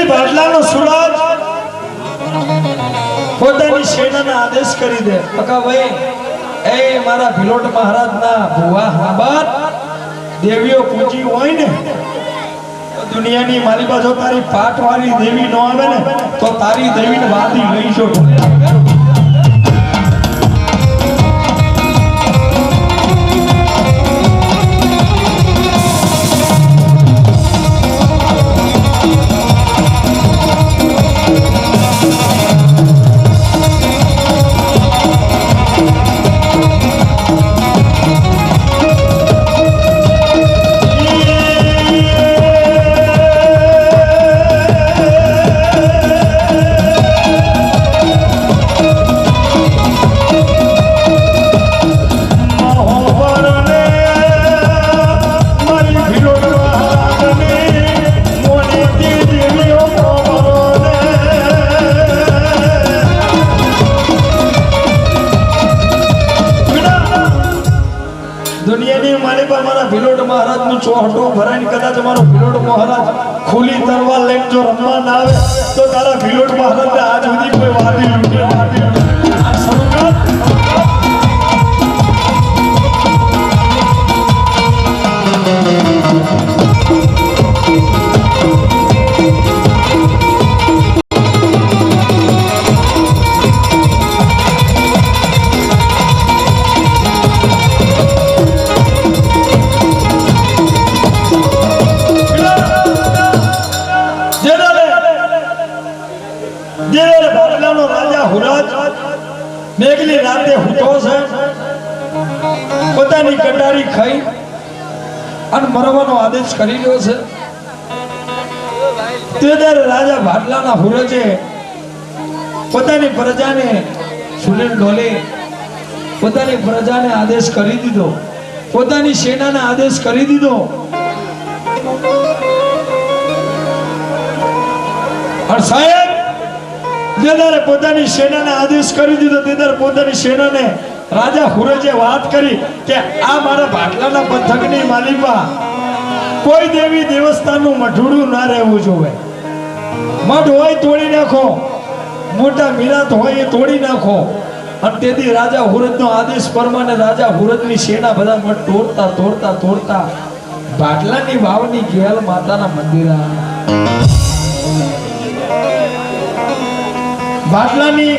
બાટલાનો સુરજ પોતાની સેનાને આદેશ કરી દે પકા ભાઈ એ મારા ભિલોટ મહારાજના ભુવા હાબાર દેવીઓ પૂજી હોય ને દુનિયાની મારી બાજુ તારી પાટવાળી દેવી નો આવે ને તો તારી દેવીને વાદી લઈશો ચોહટો ભરાઈને કદાચ અમારો ભિલોટ મહારાજ ખુલી તલવાર લઈને જો રમવા ના આવે તો તારા ભિલોટ મહારાજને આજ સુધી કોઈ વાદી લૂંટે આ સંગત મેઘલી રાતે હુતો છે પોતાની કટારી ખાઈ અને મરવાનો આદેશ કરી રહ્યો છે તે દર રાજા ભાટલાના હુરજે પોતાની પ્રજાને સુલેન ડોલે પોતાની પ્રજાને આદેશ કરી દીધો પોતાની સેનાને આદેશ કરી દીધો અને સાહેબ જેદારે પોતાની સેનાને આદેશ કરી દીધો તેદારે પોતાની સેનાને રાજા હુરજે વાત કરી કે આ મારા ભાટલાના પંથકની માલિકા કોઈ દેવી દેવસ્થાનનું મઢુડું ના રહેવું જોઈએ મઢ હોય તોડી નાખો મોટા મિરાત હોય એ તોડી નાખો અને તેથી રાજા હુરજનો આદેશ પ્રમાણે રાજા હુરજની સેના બધા મઢ તોડતા તોડતા તોડતા ભાટલાની વાવની ગેલ માતાના મંદિર ભાટલાની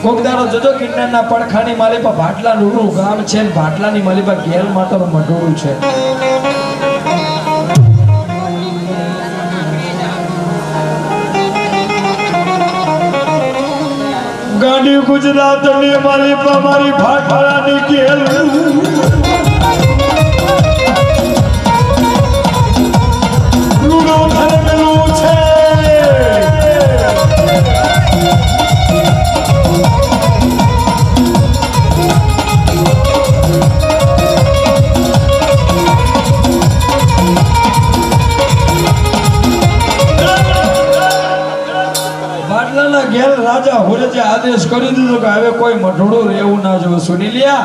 ગોગદારો જજો કિન્નરના પડખાની માલિપા ભાટલા નુરું ગામ છે ને ભાટલાની માલિપા ગેલ માતાનું મઢોળું છે ગાંડી ગુજરાતની માલિપા મારી ભાટલાની ગેલ નુરો ધરમેલું છે રાજા હુરજે આદેશ કરી દીધો કે હવે કોઈ મઢોડું રહેવું ના જોઈએ સુની લ્યા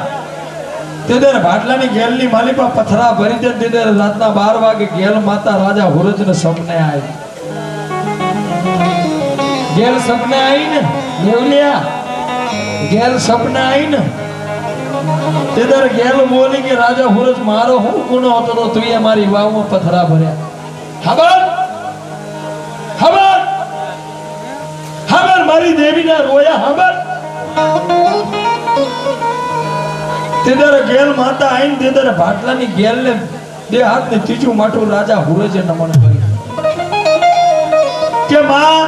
તેદર ભાટલાની ગેલની માલિપા પથરા ભરી દે તેદર રાતના 12 વાગે ગેલ માતા રાજા હુરજને સપને આવી ગેલ સપને આવી ને દેવલિયા ગેલ સપને આવી ને તેદર ગેલ બોલી કે રાજા હુરજ મારો હું ગુનો હતો તો તુંએ મારી વાવમાં પથરા ભર્યા ખબર ખબર મારી દેવીના રોયા ખબર તેદર ગેલ માતા આઈને તેદર ભાટલાની ગેલને બે હાથને ત્રીજું માટું રાજા હુરજે નમન કર્યું કે માં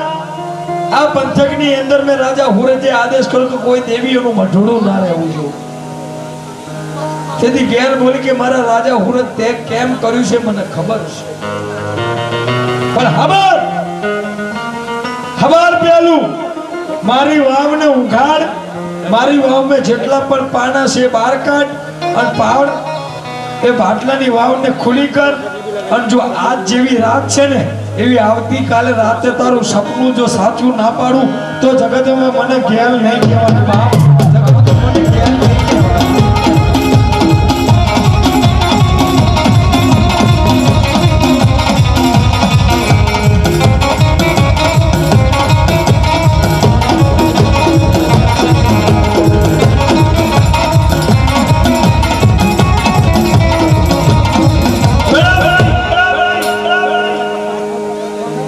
આ પંથકની અંદર મેં રાજા હુરજે આદેશ કર્યો કે કોઈ દેવીઓનું મઢોડું ના રહેવું જોઈએ તેથી ગેલ બોલી કે મારા રાજા હુરજ તે કેમ કર્યું છે મને ખબર છે પણ ખબર પેલું મારી વાવને ઉઘાડ મારી વાવમાં જેટલા પણ પાના છે બહાર કાઢ અને પાવડ એ ભાટલાની વાવને ખુલી કર અને જો આજ જેવી રાત છે ને એવી આવતીકાલે રાતે તારું સપનું જો સાચું ના પાડું તો જગતમાં મને ગેલ નહીં કહેવાનું બાપ જગતમાં મને ગેલ નહીં કહેવાનું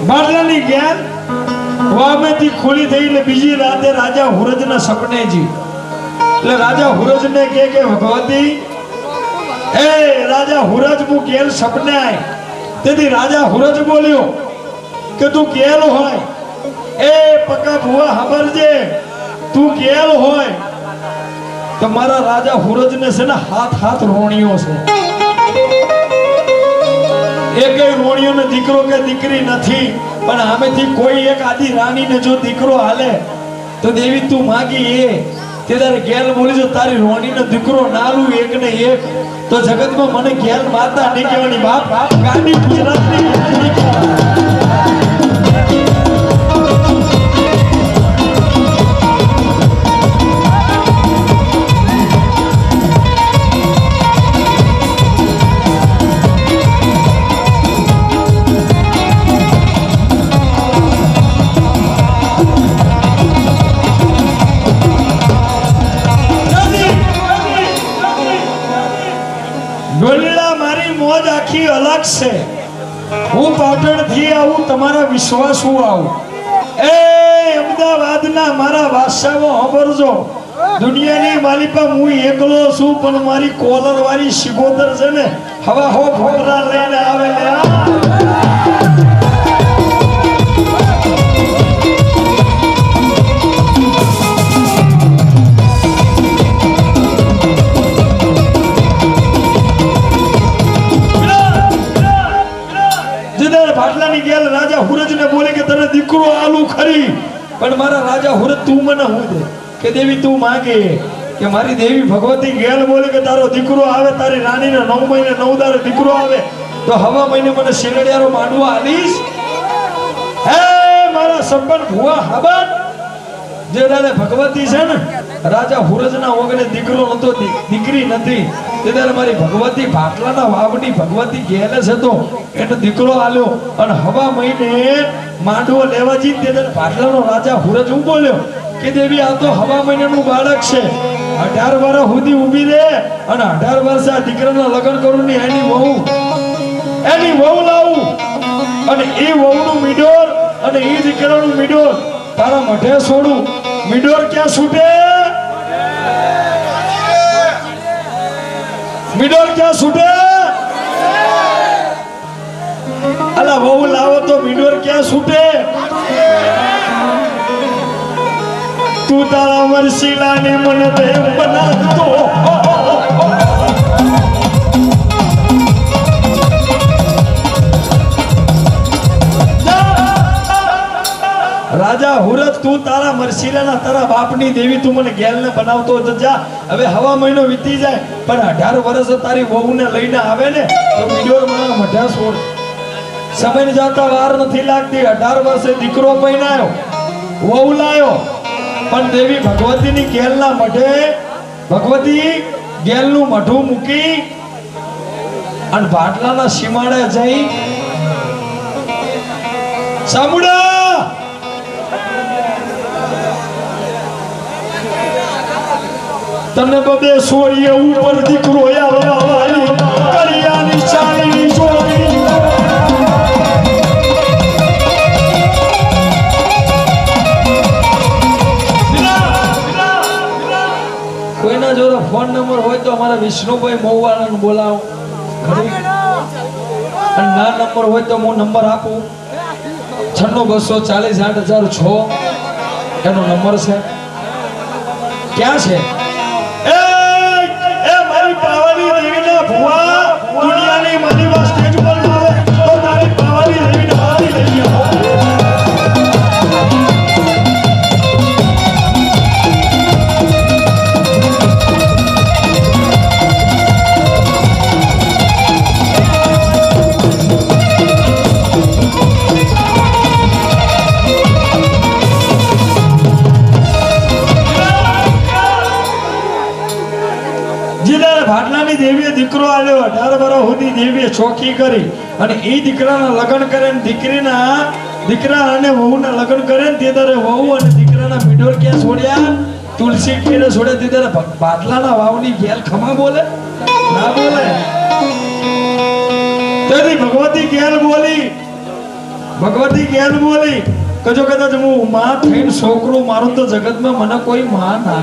બાટલાની ગેલ વામેથી ખુલી થઈ એટલે બીજી રાતે રાજા હુરજના સપને જી એટલે રાજા હુરજને કે ભગવતી એ રાજા હુરજ હું ગેલ સપને આય તેથી રાજા હુરજ બોલ્યો કે તું ગેલ હોય એ પકા ભુવા ખબરજે તું ગેલ હોય તો મારા રાજા હુરજને છે ને હાથ રોણીઓ છે એકેય રોણીઓને દીકરો કે દીકરી નથી પણ આમેથી કોઈ એક આદિ રાણીને જો દીકરો હાલે તો દેવી તું માગી એ તે તારે ગેલ બોલી જો તારી રોણીનો દીકરો નાલું એક ને એક તો જગતમાં મને ગેલ માતા નહીં કહેવાની બાપ ગાંડી ગુજરાતની અલગ છે હું પાટણ થી આવું તમારા વિશ્વાસ હું આવું એ અમદાવાદના મારા વાસાઓ ખબરજો દુનિયાની માલિકા હું એકલો છું પણ મારી કોલર વાળી શિગોદર છે ને હવા હો ભોગરા લઈને આવે ભાટલાની ગેલ રાજા હુરજને બોલે કે તને દીકરો આલુ ખરી પણ મારા રાજા હુરજ તું મને હું દે કે દેવી તું માંગે કે મારી દેવી ભગવતી ગેલ બોલે કે તારો દીકરો આવે તારી રાણીને 9 મહિને 9 દાડે દીકરો આવે તો હવા મહિને મને શેરડિયારો માંડવા આલીશ હે મારા સંબંધ ભુવા હબન જે દાડે ભગવતી છે ને રાજા હુરજના ઓગણે દીકરો નતો દીકરી નથી તે દાડે મારી ભગવતી ભાટલાના વાવની ભગવતી ગેલે છે તો એને દીકરો આલ્યો અને હવા મહિને માંડવો લેવા જી તે દાડે ભાટલાનો રાજા હુરજ હું બોલ્યો કે દેવી આ તો હવા મહિનાનું બાળક છે 18 વર્ષ સુધી ઊભી રહે અને 18 વર્ષ આ દીકરાના લગ્ન કરું ની એની વહુ લાવું અને એ વહુનું મીડોર અને એ દીકરાનું મીડોર તારા મઢે છોડું મીડોર ક્યાં છૂટે મીડોર ક્યાં છૂટે અલા વહુ લાવો તો મીડોર ક્યાં છૂટે તું તારા વરસીલાને મને દેવ બનાવતો રાજા હુરજ તું તારા મરસીલાના તારા બાપની દેવી તું મને ગેલને બનાવતો તો જા હવે હવા મહિનો વીતી જાય પણ 18 વર્ષ તારી વહુને લઈને આવે ને તો વિડિયો મારા મઢા છોડ સમય જાતા વાર નથી લાગતી 18 વર્ષે દીકરો પૈણાયો વહુ લાયો પણ દેવી ભગવતીની ગેલના મઢે ભગવતી ગેલનું મઢું મૂકી અને ભાટલાના સીમાડે જઈ સામુડા તને બબે સોરીએ ઉપર દીકરો આવવા વાળી કરિયાની ચાલીની જોડી કોઈના જોડે ફોન નંબર હોય તો અમારા વિષ્ણુભાઈ મોવાળાને બોલાવો અને ના નંબર હોય તો હું નંબર આપું 96240806 એનો નંબર છે ક્યાં છે પાવાની દેવીના ભુવા દુનિયાની માલિકા સ્ટેજ પર આવે તો તારી પાવાની દેવીને હાથી લઈ આવો ભાટલાની દેવીએ દીકરો આવ્યો 18 વર્ષ સુધી દેવીએ ચોકી કરી અને એ દીકરાના લગ્ન કરે ને દીકરા અને વહુના લગ્ન કરે ને તે તારે વહુ અને દીકરાના મીડોર ક્યાં છોડ્યા તુલસી કેરે છોડ્યા તે તારે ભાટલાના વાવની ગેલ ખમા બોલે ના બોલે તેથી ભગવતી ગેલ બોલી ભગવતી ગેલ બોલી કે જો કદાચ હું માં થઈને છોકરો મારું તો જગતમાં મને કોઈ માં ના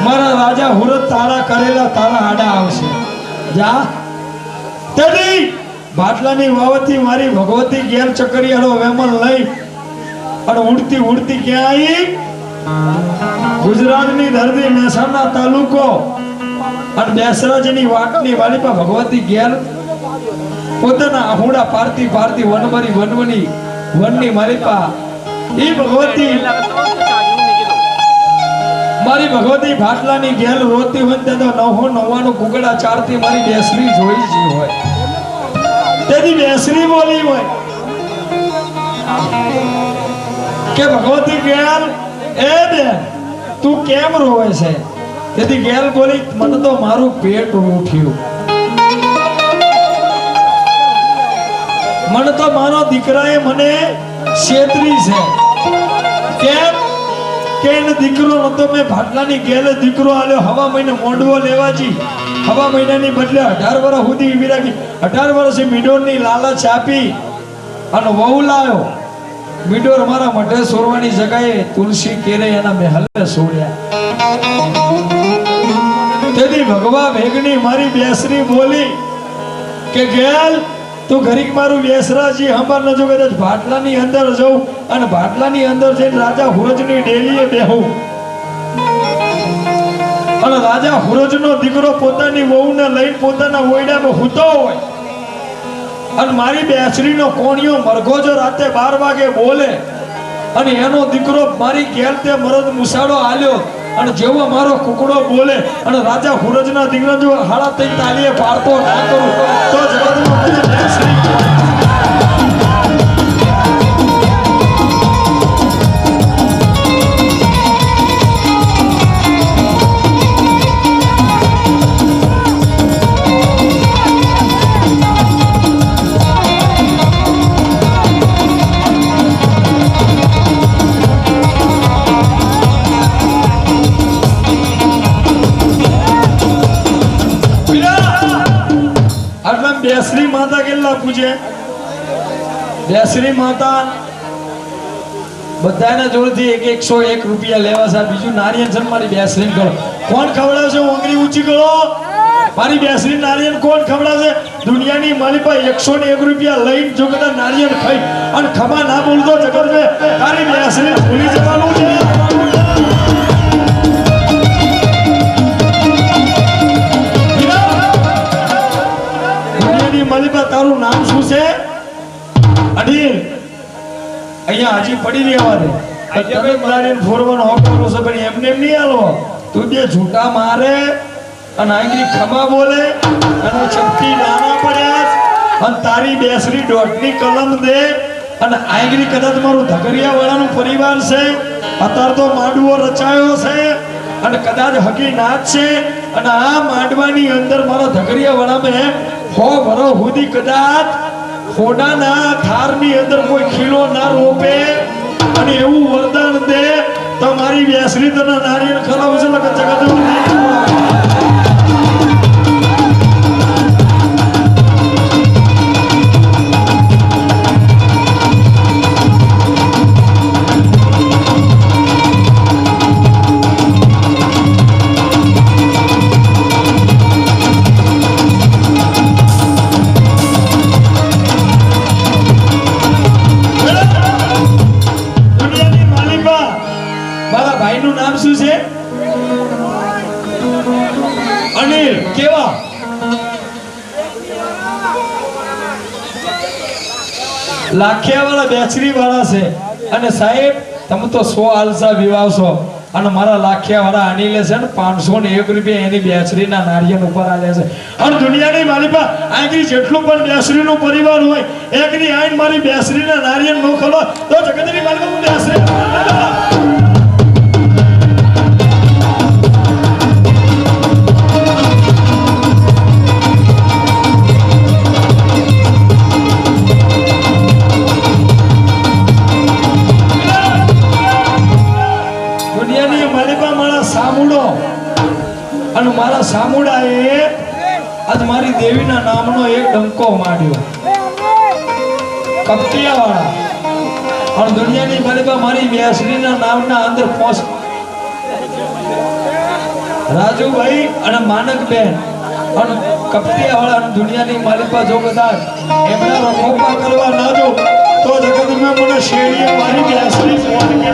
મારા રાજા હુરત તારા કરેલા તારા આડા આવશે જા તેદી બાટલાની વાવથી મારી ભગવતી ગેલ ચકરિયાળો વેમલ લઈ અને ઉડતી ઉડતી ક્યાં આવી ગુજરાતની ધરતી મહેસાણા તાલુકો અને બેસરાજની વાટની વાલીપા ભગવતી ગેલ પોતાના આહુડા પારતી પારતી વનમરી વનવની વનની માલીપા ઈ ભગવતી મારી ભગવતી ભાટલાની ગેલ રોતી હોય તે તો 999 કુકડા ચારતી મારી બેસરી જોઈ જી હોય તેની બેસરી બોલી હોય કે ભગવતી ગેલ એ બેન તું કેમ રોવે છે તેથી ગેલ બોલી મને તો મારું પેટ ઉઠ્યું મને તો મારો દીકરાએ મને છેતરી છે કેમ કે એને દીકરો નતો મેં ભાટલાની ગેલે દીકરો આલ્યો હવા મહિને મોંડવો લેવાજી હવા મહિનાની બદલે 18 વર્ષ સુધી વિરાગી 18 વર્ષે મીડોરની લાલચ આપી અને વહુ લાયો મીડોર મારા મઢે સોરવાની જગાએ તુલસી કેરે એના મહેલે સોર્યા તેથી ભગવા ભેગની મારી બેસરી બોલી કે ગેલ તું ઘડીક મારું બેસરાજી હંભાર ન જો કદાચ ભાટલાની અંદર જઉં અને ભાટલાની અંદર જઈને રાજા હુરજની ડેલીએ બેહું અને રાજા હુરજનો દીકરો પોતાની વહુને લઈને પોતાના ઓયડામાં હૂતો હોય અને મારી બેસરીનો કોણિયો મરઘો જો રાતે 12 વાગે બોલે અને એનો દીકરો મારી ગેલ તે મરદ મુસાડો આલ્યો અને જેવો મારો કુકડો બોલે અને રાજા હુરજના દીકરા જો હાડા તઈ તાલીએ પાડતો ના કરું તો જગતમાં મને બેસરી બેસરી માતા કેટલા પૂજે બેસરી માતા બધાના જોડેથી 101 રૂપિયા લેવા છે બીજું નારિયેળ છે મારી બેસરી કરો કોણ ખવડાવશે ઓંગળી ઊંચી કરો મારી બેસરી નારિયેળ કોણ ખવડાવશે દુનિયાની મારી પાસે 101 રૂપિયા લઈને જો કદાચ નારિયેળ ખાઈ અને ખમા ના બોલતો જગત મે તારી બેસરી ભૂલી જવાનું છે માલિકા તારું નામ શું છે અઢીર અહીંયા હજી પડી રહેવા દે તમે મારીને ફોરવાનો હક કરો છો પણ એમને એમ નહીં આલો તું બે ઝૂટા મારે અને આંગળી ખમા બોલે અને ચપટી નાના પડ્યા અને તારી બેસરી દોઢની કલમ દે અને આંગળી કદાચ મારું ધગરિયા વાળાનું પરિવાર છે અત્યારે તો માંડવો રચાયો છે અને કદાચ હકી નાચ છે અને આ માંડવાની અંદર મારા ધગરિયા વાળામાં હો ભરો હુદી કદાચ ખોડાના થારની અંદર કોઈ ખીલો ના રોપે અને એવું વરદાન દે તો મારી બેસરી તને નારિયેળ ખરાબ છે કે જગત કેવા લાખિયા વાળા બેચરી વાળા છે અને સાહેબ તમે તો 100 આલસા વિવાવશો અને મારા લાખિયા વાળા આની લે છે ને 501 રૂપિયા એની બેચરીના નારિયેળ ઉપર આલે છે અને દુનિયાની માલિપા આંગળી જેટલું પણ બેચરીનો પરિવાર હોય એકની આઈન મારી બેચરીના નારિયેળ નો ખલો તો જગતની માલિપા હું બેચરી અને મારા સામુડાએ આજ મારી દેવીના નામનો એક ડંકો માંડ્યો કપટિયા વાળા और દુનિયાની માલિકા મારી બેસરીના નામના અંદર પોસ રાજુભાઈ અને માનકબેન અને કપટિયા વાળા દુનિયાની માલિકા જો કદાચ એમના રખોપા કરવા ના જો તો જગતમાં મને શેડીએ મારી બેસરી ફોન કે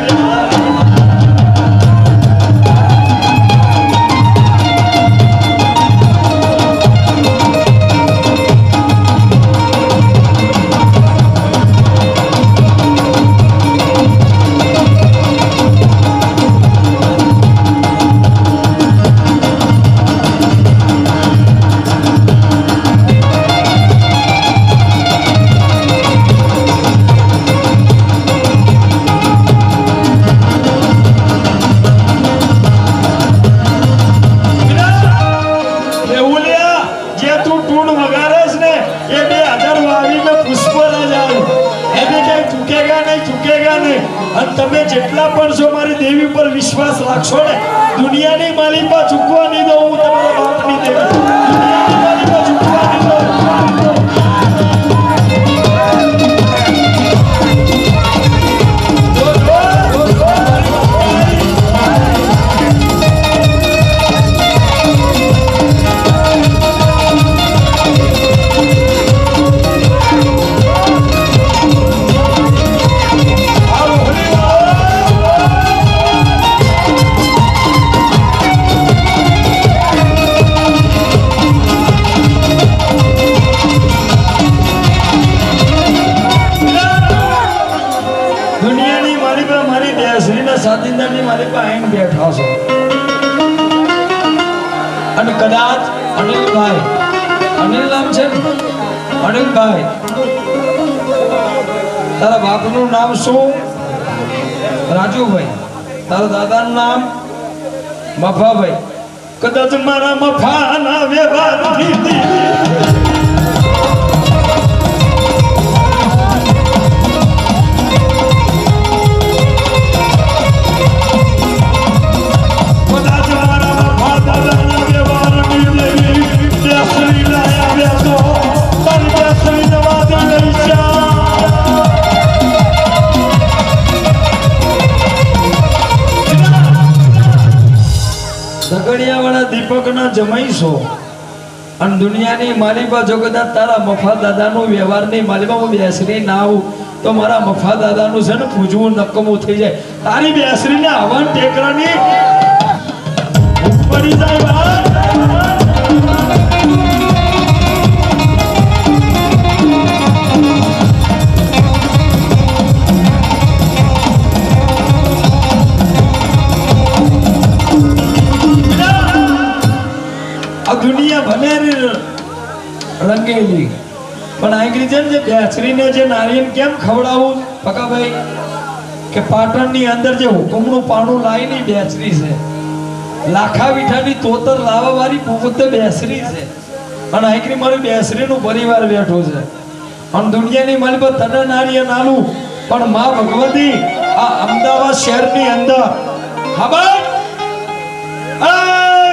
તમે જેટલા પણ જો મારી દેવી પર વિશ્વાસ રાખશો ને દુનિયાની માલિકા ચૂકવા નહીં દઉં હું તમારા બાપની દેવી દુનિયાની માલિકા ચૂકવા નહીં દઉં સાથીદારની મારી પાસે આવીને બેઠા છો અને કદાચ અનિલભાઈ અનિલ નામ છે અનિલભાઈ તારા બાપનું નામ શું રાજુભાઈ તારા દાદાનું નામ મફાભાઈ કદાચ મારા મફાના વ્યવહારથી દીપકના જમાઈ છો અને દુનિયાની માલિકા જો કદાચ તારા મફા દાદાનું વ્યવહારની માલિકા હું બેસરી ના આવું તો મારા મફા દાદાનું છે ને પૂજવું નકમું થઈ જાય તારી બેસરીને હવન ટેકરાની પડી જાય દુનિયા ભલે રંગેલી પણ આંગળી છે ને બેસરીને જે નારિયેળ કેમ ખવડાવું પકાભાઈ કે પાટણની અંદર જે હુકમનું પાણું લાવી ની બેસરી છે લાખા વીઠાની તોતર લાવા વાળી પોતે બેસરી છે અને આંગળી મારી બેસરીનું પરિવાર બેઠો છે અને દુનિયાની મારી પર તને નારિયેળ આલું પણ માં ભગવતી આ અમદાવાદ શહેરની અંદર ખબર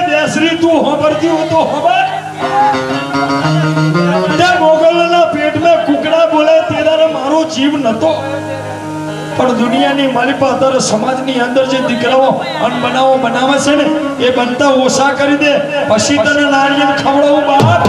બેસરી તું ખબરતી હો તો ખબર તે મોગલના પેટ में કુકડા બોલે તેદારે મારો જીવ નતો પણ દુનિયાની માલિકા અત્યારે સમાજની અંદર જે દીકરાઓ અન બનાવે છે ને એ બનતા ઓછા કરી દે પછી તને નારિયેળ ખવડાવું બાપ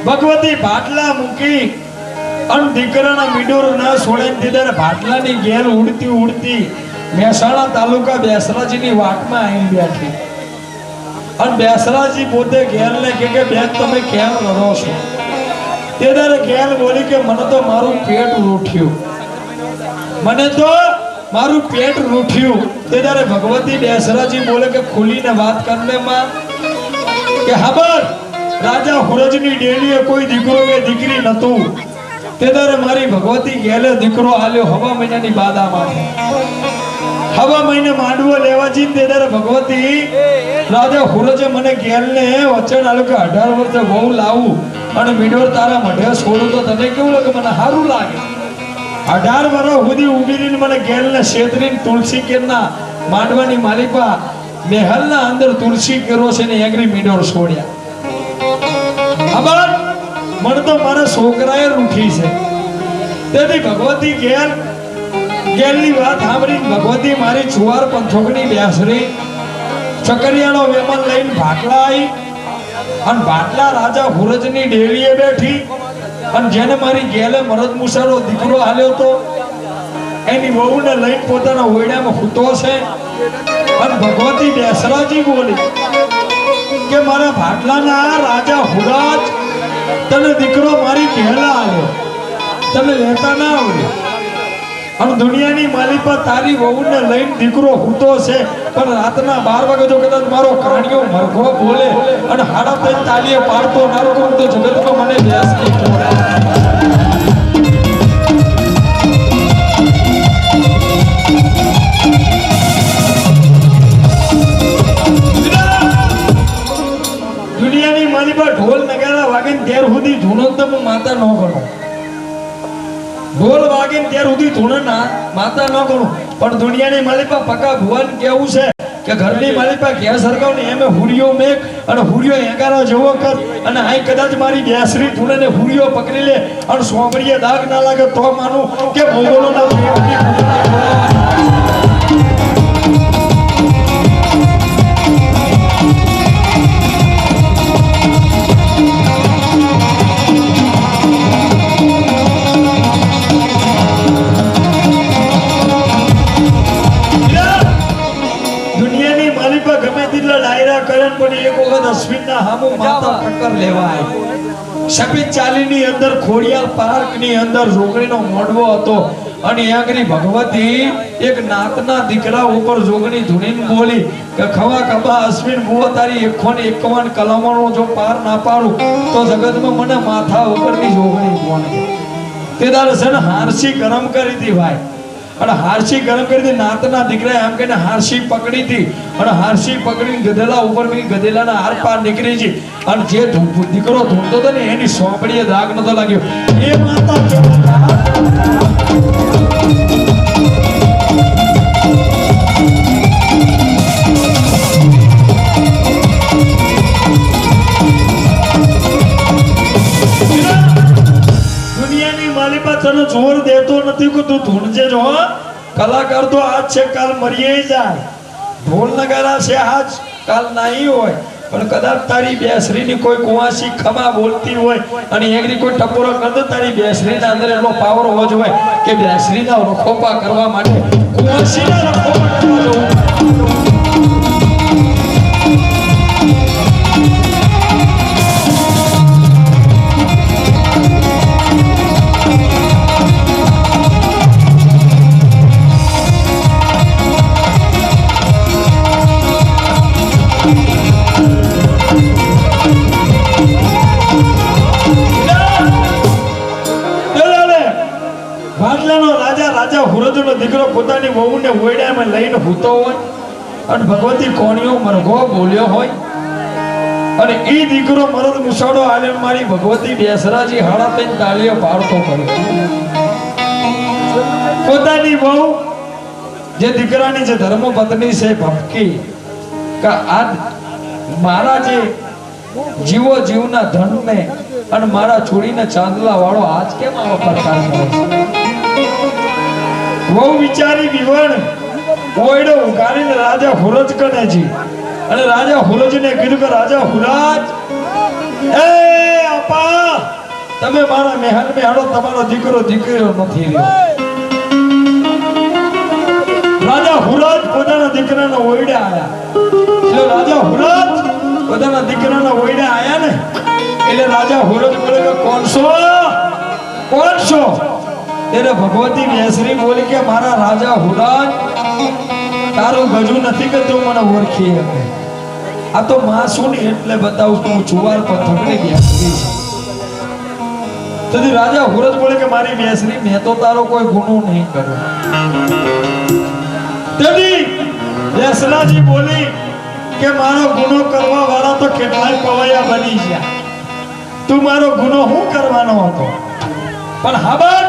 ભગવતી ભાટલા મૂકી અને દીકરાના મીડોર ના છોડે દીદાર ભાટલાની ઘેર ઉડતી મહેસાણા તાલુકા બેસરાજીની વાટમાં આવી બેઠી અને બેસરાજી પોતે ઘેરને કે બેન તમે કેમ રડો છો તેદારે ઘેર બોલી કે મને તો મારું પેટ રૂઠ્યું મને તો મારું પેટ રૂઠ્યું તેદારે ભગવતી બેસરાજી બોલે કે ખુલીને વાત કરને માં કે ખબર રાજા હુરજની ડેલીએ કોઈ દીકરો કે દીકરી નતું તેદારે મારી ભગવતી ગેલે દીકરો આલ્યો હવા મહિનાની બાદામાં હવા મહિને માંડવો લેવા જઈને તે દાડે ભગવતી રાજા હુરજે મને ઘેરને વચન આલ્યું કે 18 વર્ષે બહુ લાવું અને મીડોર તારા મઢે છોડું તો તને કેવું લાગે? મને સારું લાગે. 18 વર્ષ સુધી ઊભી રહીને મને ઘેરને શેતરીને તુલસી કેરના માંડવાની માલિકા મહેલના અંદર તુલસી કેરો છે ને એગરી મીડોર છોડ્યા. ખબર મને તો મારા છોકરાએ રૂઠી છે. તેથી ભગવતી ગેલની વાત સાંભળી ભગવતી મારી છુવાર પંથોકની બેસરી ચકરિયાનો વેમન લઈને ભાટલા આવી અને ભાટલા રાજા હુરજની ડેલીએ બેઠી અને જેને મારી ગેલે મરદ મુસારો દીકરો હાલ્યો તો એની વહુને લઈને પોતાના ઓયડામાં ફૂટો છે અને ભગવતી બેસરાજી બોલી કે મારા ભાટલાના રાજા હુરજ તને દીકરો મારી ગેલા આવ્યો, તને લેતા ના આવડે અને દુનિયાની માલિકા તારી વહુને લઈને દીકરો હૂતો છે પણ રાતના 12 વાગે જો કદાચ મારો કાણિયો મરઘો બોલે અને હાડા પે તાલીએ પાડતો ના કરું તો જગતમાં મને બેસી દુનિયાની માલિકા ઢોલ નગારા વાગે ત્યાર સુધી ધૂનો તો હું માતા ન ગણો. ઢોલ વાગે ત્યાર સુધી ધૂણના માતા ન ગણું પણ દુનિયાની માલિકા પકા ભુવન કેવું છે કે ઘરની માલિકા ઘેર સરકાવ ને એમે હુરિયો મેક અને હુરિયો એગારા જેવો કર અને આઈ કદાચ મારી બેસરી ધૂણે હુરિયો પકડી લે અને સોંગડીએ દાગ ના લાગે તો માનું કે મોગલોના પ્રેમની ભગવતી એક નાતના દીકરા ઉપર જોગણી ધૂણીને બોલી કે ખવા કબા અશ્વિન બુઓ તારી 151 કલમોનો જો પાર ના પાડું તો જગતમાં મને માથા ઉપરની જોગણી કોણ તે દાડે છે ને હારસી ગરમ કરી હતી ભાઈ અને હારસી ગરમ કરી હતી. નાતના દીકરા એમ કહીને હારસી પકડી હતી અને હારસી પકડીને ગધેલા ઉપર ગધેલાના હાર પાર નીકળી છે અને જે દીકરો ધૂણતો હતો ને એની સોંપડીએ દાગ નતો લાગ્યો. એ માતા તને જોર દેતો નથી કે તું ધૂણજે જો. કલાકાર તો આજ છે કાલ મરીએ જાય, ઢોલ નગારા છે આજ કાલ નહીં હોય પણ કદાચ તારી બેસરીની કોઈ કુવાસી ખમા બોલતી હોય અને એકરી કોઈ ટપોરો કરતો તારી બેસરીના અંદર એટલો પાવર હોવો જોઈએ કે બેસરીના રખોપા કરવા માટે કુવાસીના રખોપા કરવા જવું. હુરજનો દીકરો પોતાની વહુને ઓયડામાં લઈને હૂતો હોય અને ભગવતી કોણીઓ મરઘો બોલ્યો હોય અને એ દીકરો મરદ મુસાડો આલે મારી ભગવતી બેસરાજી હાડા તઈને તાળીઓ પાડતો કર્યો. પોતાની વહુ જે દીકરાની જે ધર્મપત્ની છે ભટકી કે આ મારા જે જીવો જીવના ધનને અને મારા છોડીને ચાંદલા વાળો આજ કેમ આવો પ્રકાર કરે છે. બહુ વિચારી વિવણ ઓયડો ઉગાડીને રાજા હુરજ કનેજી અને રાજા હુરજને કીધું કે રાજા હુરજ એ આપા તમે મારા મહેલ મે હાડો તમારો દીકરો દીકરો નથી રહ્યો. રાજા હુરજ પોતાના દીકરાના ઓયડે આયા એટલે રાજા હુરજ પોતાના દીકરાના ઓયડે આયા ને એટલે રાજા હુરજ બોલે કે કોણ છો ત્યારે ભગવતી બેસરી બોલી કે મારા રાજા હુરજ તારું ગજુ નથી કે તું મને ઓળખી શકે. આ તો માં શું ને એટલે બતાવું તું ચુવાર પથકડી બેસરી છે. તેથી રાજા હુરજ બોલે કે મારી બેસરી મેં તો તારો કોઈ ગુનો નહીં કર્યો તેની યસલાજી બોલી કે મારો ગુનો કરવા વાળા તો કેટલાય પવૈયા બની ગયા, તું મારો ગુનો શું કરવાનો હતો? પણ ખબર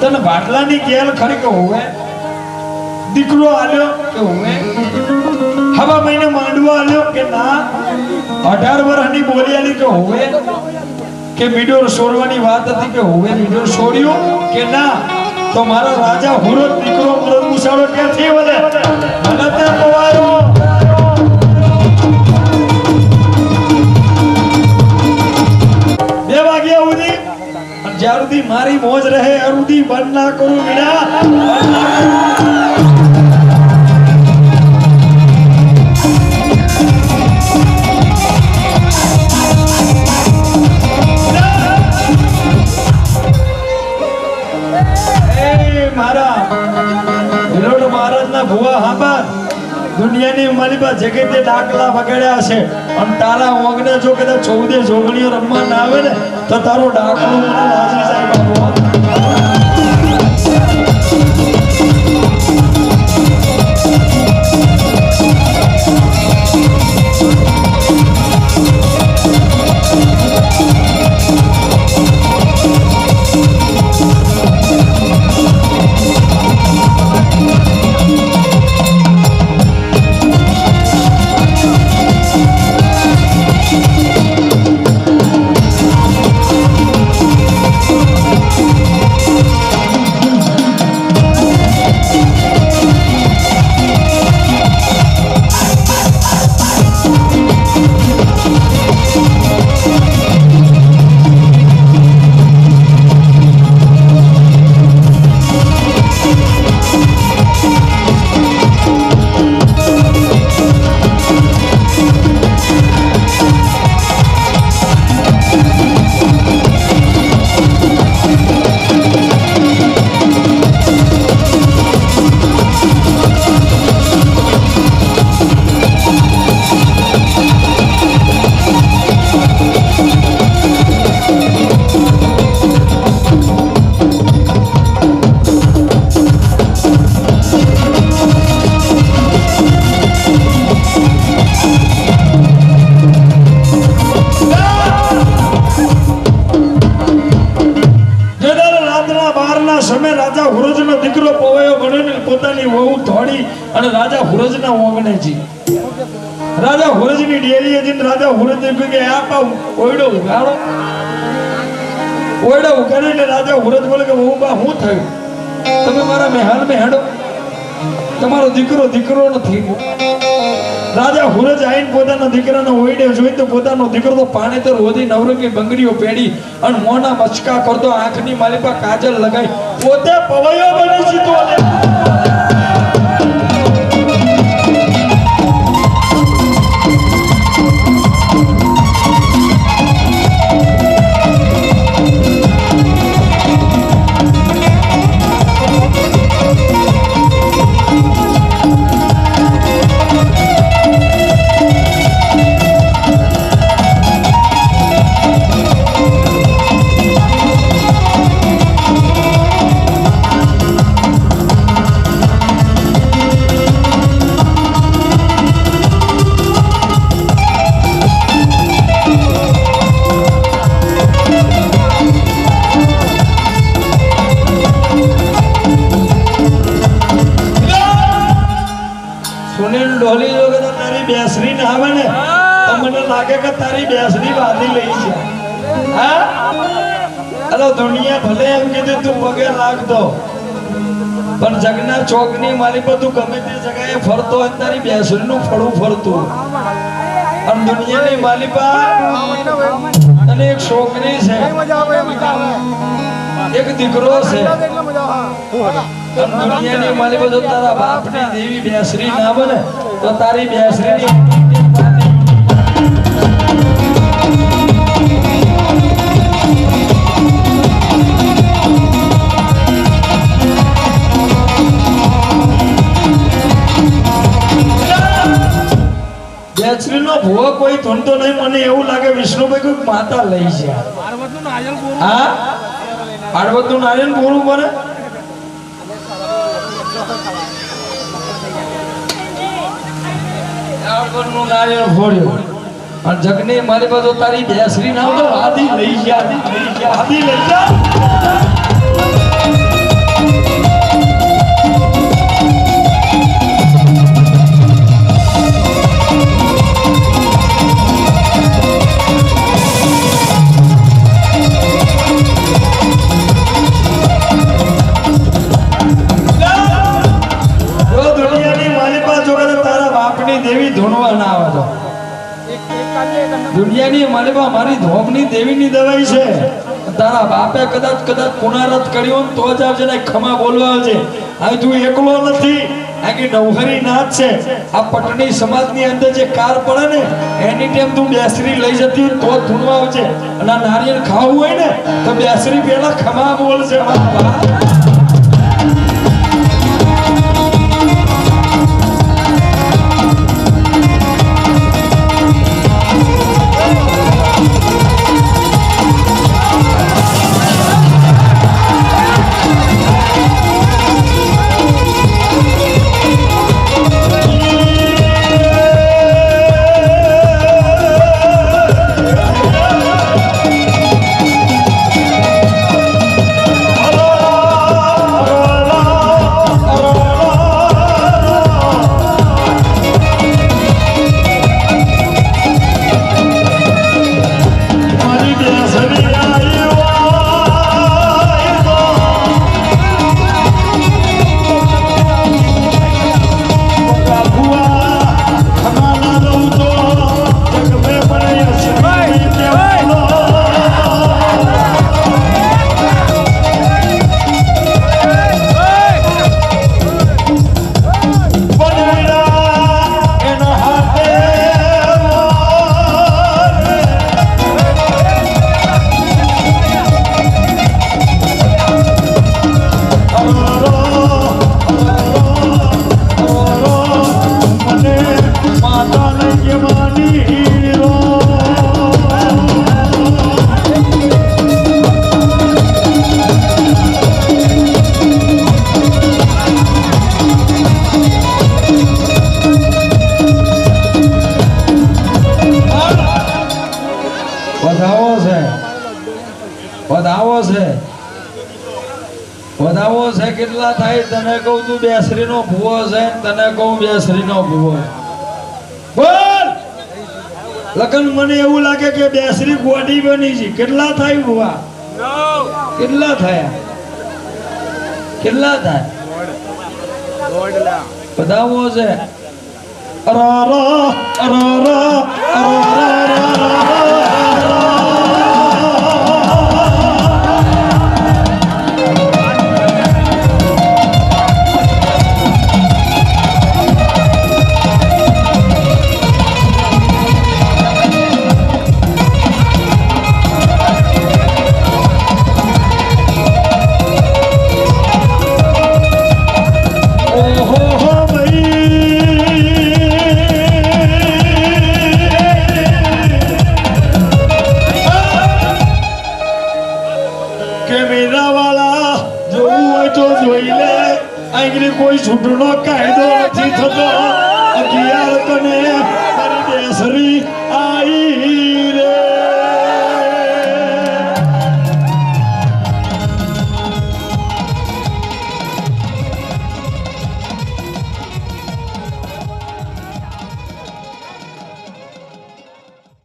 તને બાટલાની ગેલ ખરી કે હોવે દીકરો આલ્યો કે હોવે હવા મહિને માંડવો આલ્યો કે ના 18 વર્ષની બોલિયાની કે હોવે કે મીડોર છોડવાની વાત હતી કે હોવે મીડોર છોડ્યો કે ના? તો મારો રાજા હુરો દીકરો મરદ મુસાડો ક્યાંથી વળે? મને તે પવાયો જ્યાં સુધી મારી મોજ રહે અરુદી બંધ ના કરું મીડા મારા વિલોડ મહારાજના ભુવા હાંભર દુનિયાની માલિબા જગતે ડાકલા વગાડ્યા છે અને તારા ઓગને જો કદાચ 14 જોગણીઓ રમવા ના આવે ને તો તારો ડાકલો મને લાજી જાય બાબુ. અને રાજા હુરજના ઓગણે જી રાજા હુરજની ડેરીએ જઈને રાજા હુરજ કે આ ઓયડો ઉગાડો એટલે રાજા હુરજ બોલે કે બહુ બા શું થયું? તમે મારા મહેલ માં હેડો, તમારો દીકરો નથી. રાજા હુરજ આઈને પોતાના દીકરાનો ઓયડે જોઈ તો પોતાનો દીકરો તો પાણેતર હોધી નવરંગી બંગડીઓ પહેરી અને મોના મચકા કરતો, આંખની માલિપા કાજલ લગાઈ પોતે પવૈયો બની જીતો. ડોલી જો કે તારી બેસરી ના આવે ને તો મને લાગે કે તારી બેસરી વાદી લઈ છે. હા અલો દુનિયા ભલે એમ કીધું તું પગે લાગતો પણ જગના ચોકની માલી પર તું ગમે તે જગ્યાએ ફરતો હોય તારી બેસરીનું ફળું ફરતું. અને દુનિયાની માલી પર અને એક છોકરી છે, એક દીકરો છે. દુનિયાની માલી પર જો તારા બાપની દેવી બેસરી ના બને તો તારી બેસરીની બેસરીનો ભૂવો કોઈ ધૂંધો નહીં. મને એવું લાગે વિષ્ણુભાઈ કોઈ માતા લઈ છે. હા પાર્વતનું નારાયણ પૂરું બને નું નારિયેળ ફોડ્યું અને જગની મારી પાસે તારી બેસરી ના તો આધી લઈ ગયા આધી લઈ જા દેવી ધૂણવા ના આવે તો દુનિયાની મારી ધોમની દેવીની દવાઈ છે તારા બાપે કદાચ પુનરાવર્ત કર્યો તો જ આવજે ને ખમા બોલવા આવજે આ તું એકલો નથી આ કે નવહરી નાથ છે આ પટણી સમાજની અંદર જે કાર પડે ને એની ટાઈમ તું બેસરી લઈ જતી હોય તો ધૂણવા આવજે અને નારિયેળ ખાવું હોય ને તો બેસરી પહેલા ખમા બોલશે વધાવો છે કેટલા થાય તને કહું તું બેસરી નો ભૂવો છે તને કહું બેસરી નો ભૂવો બોલ લગન મને એવું લાગે કે બેસરી ગોડી બની છે કેટલા થાય ભૂવા કેટલા થયા કેટલા થાય વધાવો છે કોઈ છૂટનો કાયદો નથી થતો અગિયાર કને મારી બેસરી આવી